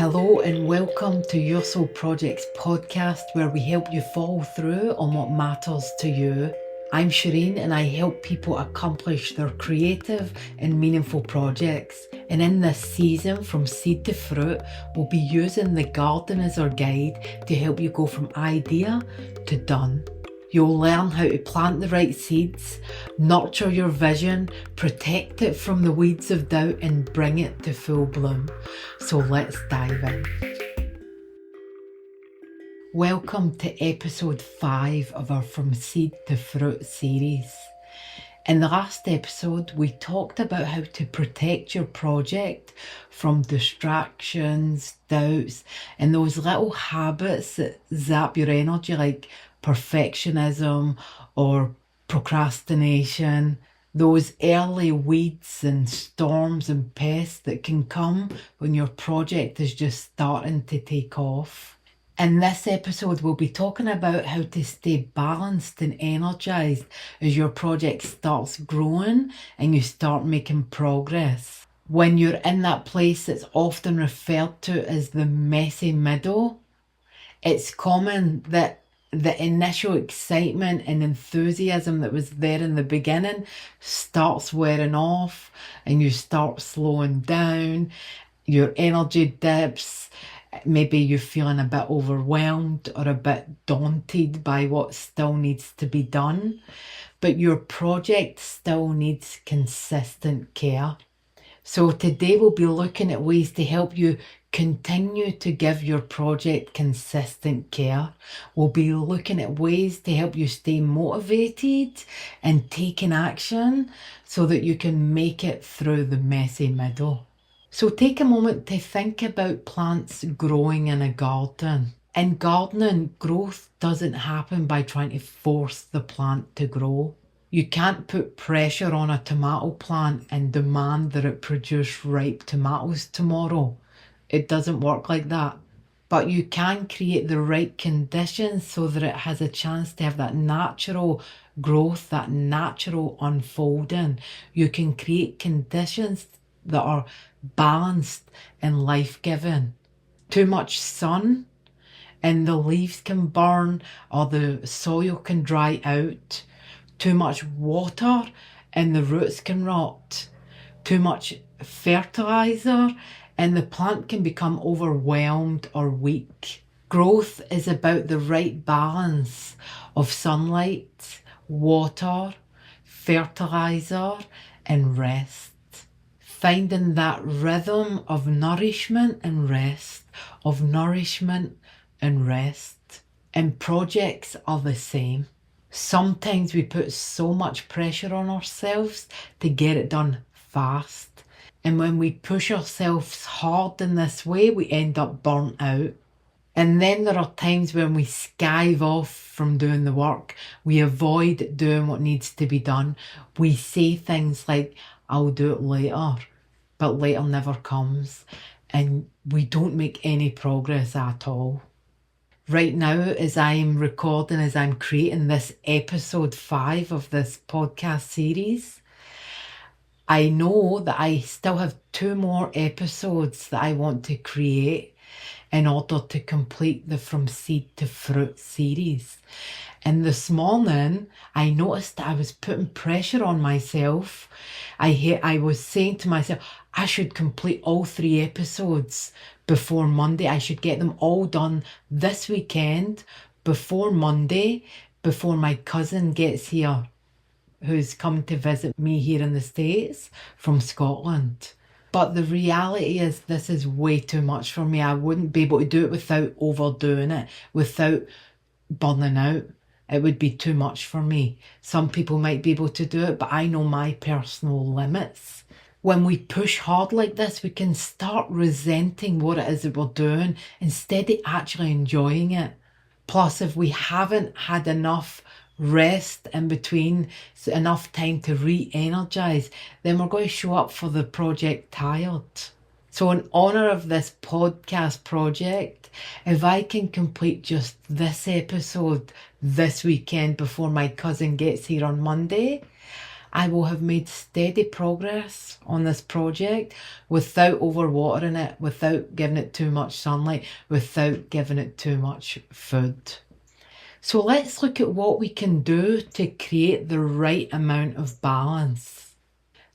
Hello and welcome to Your Soul Projects podcast, where we help you follow through on what matters to you. I'm Shereen and I help people accomplish their creative and meaningful projects. And in this season, from seed to fruit, we'll be using the garden as our guide to help you go from idea to done. You'll learn how to plant the right seeds, nurture your vision, protect it from the weeds of doubt and bring it to full bloom. So let's dive in. Welcome to episode 5 of our From Seed to Fruit series. In the last episode, we talked about how to protect your project from distractions, doubts, and those little habits that zap your energy, like perfectionism or procrastination, those early weeds and storms and pests that can come when your project is just starting to take off. In this episode, we'll be talking about how to stay balanced and energized as your project starts growing and you start making progress. When you're in that place that's often referred to as the messy middle, it's common that the initial excitement and enthusiasm that was there in the beginning starts wearing off and you start slowing down, your energy dips. Maybe you're feeling a bit overwhelmed or a bit daunted by what still needs to be done, but your project still needs consistent care. So today we'll be looking at ways to help you continue to give your project consistent care. We'll be looking at ways to help you stay motivated and taking action so that you can make it through the messy middle. So take a moment to think about plants growing in a garden. In gardening, growth doesn't happen by trying to force the plant to grow. You can't put pressure on a tomato plant and demand that it produce ripe tomatoes tomorrow. It doesn't work like that. But you can create the right conditions so that it has a chance to have that natural growth, that natural unfolding. You can create conditions that are balanced and life-giving. Too much sun and the leaves can burn or the soil can dry out. Too much water and the roots can rot. Too much fertilizer and the plant can become overwhelmed or weak. Growth is about the right balance of sunlight, water, fertilizer, and rest. Finding that rhythm of nourishment and rest, of nourishment and rest. And projects are the same. Sometimes we put so much pressure on ourselves to get it done fast. And when we push ourselves hard in this way, we end up burnt out. And then there are times when we skive off from doing the work. We avoid doing what needs to be done. We say things like, I'll do it later, but later never comes. And we don't make any progress at all. Right now, as I'm recording, as I'm creating this episode 5 of this podcast series, I know that I still have 2 more episodes that I want to create in order to complete the From Seed to Fruit series. And this morning, I noticed that I was putting pressure on myself. I was saying to myself, I should complete all 3 episodes before Monday. I should get them all done this weekend before Monday, before my cousin gets here, who's come to visit me here in the States from Scotland. But the reality is this is way too much for me. I wouldn't be able to do it without overdoing it, without burning out. It would be too much for me. Some people might be able to do it, but I know my personal limits. When we push hard like this, we can start resenting what it is that we're doing instead of actually enjoying it. Plus, if we haven't had enough rest in between, so enough time to re-energize, then we're going to show up for the project tired. So in honour of this podcast project, if I can complete just this episode this weekend before my cousin gets here on Monday, I will have made steady progress on this project without overwatering it, without giving it too much sunlight, without giving it too much food. So let's look at what we can do to create the right amount of balance.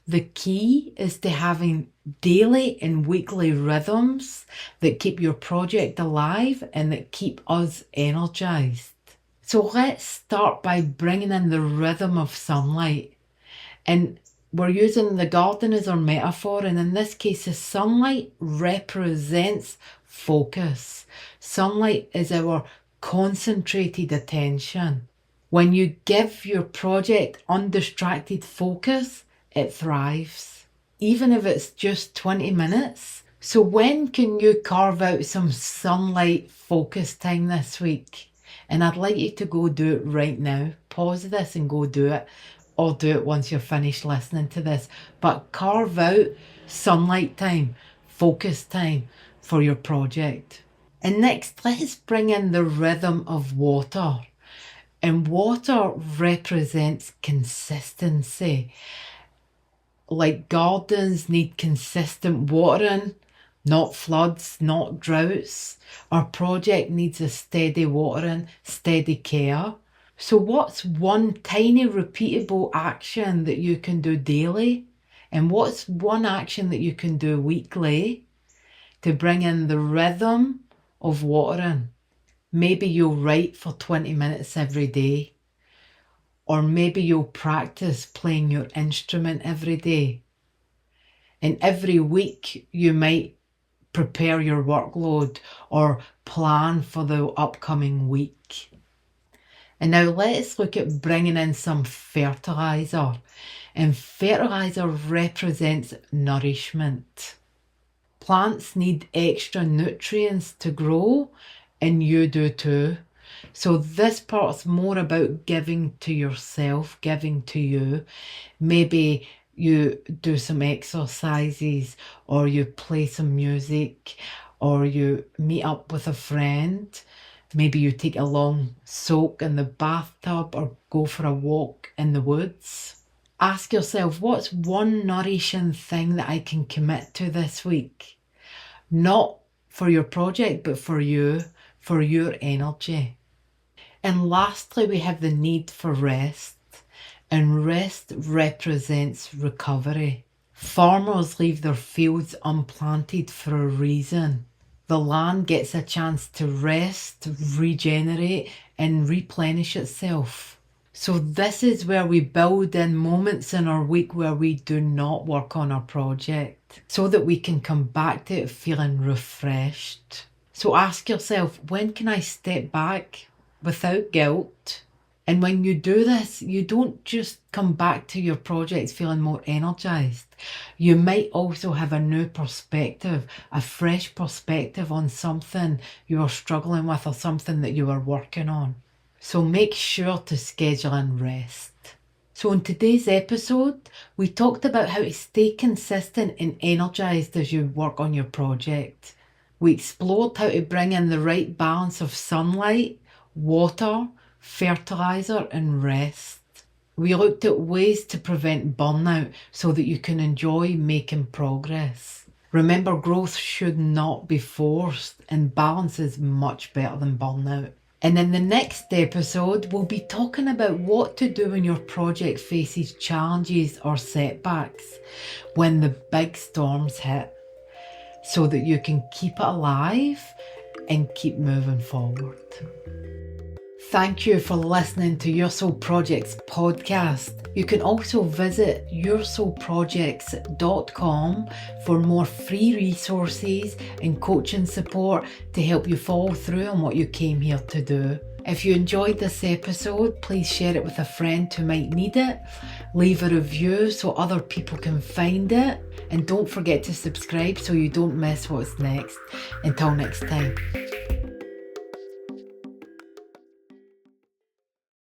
The key is to having daily and weekly rhythms that keep your project alive and that keep us energized. So let's start by bringing in the rhythm of sunlight. And we're using the garden as our metaphor, and in this case, the sunlight represents focus. Sunlight is our concentrated attention. When you give your project undistracted focus, it thrives, even if it's just 20 minutes. So when can you carve out some sunlight focus time this week? And I'd like you to go do it right now. Pause this and go do it, or do it once you're finished listening to this. But carve out sunlight time, focus time for your project. And next, let's bring in the rhythm of water. And water represents consistency. Like gardens need consistent watering, not floods, not droughts. Our project needs a steady watering, steady care. So what's one tiny repeatable action that you can do daily? And what's one action that you can do weekly to bring in the rhythm of watering? Maybe you'll write for 20 minutes every day. Or maybe you'll practice playing your instrument every day. And every week you might prepare your workload or plan for the upcoming week. And now let's look at bringing in some fertilizer. And fertilizer represents nourishment. Plants need extra nutrients to grow, and you do too. So this part's more about giving to yourself, giving to you. Maybe you do some exercises, or you play some music, or you meet up with a friend. Maybe you take a long soak in the bathtub or go for a walk in the woods. Ask yourself, what's one nourishing thing that I can commit to this week? Not for your project, but for you, for your energy. And lastly, we have the need for rest. And rest represents recovery. Farmers leave their fields unplanted for a reason. The land gets a chance to rest, regenerate, and replenish itself. So this is where we build in moments in our week where we do not work on our project, so that we can come back to it feeling refreshed. So ask yourself, when can I step back without guilt? And when you do this, you don't just come back to your projects feeling more energized. You might also have a new perspective, a fresh perspective on something you are struggling with or something that you are working on. So make sure to schedule in rest. So in today's episode, we talked about how to stay consistent and energized as you work on your project. We explored how to bring in the right balance of sunlight, water, fertilizer and rest. We looked at ways to prevent burnout so that you can enjoy making progress. Remember, growth should not be forced, and balance is much better than burnout. And in the next episode, we'll be talking about what to do when your project faces challenges or setbacks, when the big storms hit, so that you can keep it alive and keep moving forward. Thank you for listening to Your Soul Projects podcast. You can also visit yoursoulprojects.com for more free resources and coaching support to help you follow through on what you came here to do. If you enjoyed this episode, please share it with a friend who might need it. Leave a review so other people can find it. And don't forget to subscribe so you don't miss what's next. Until next time.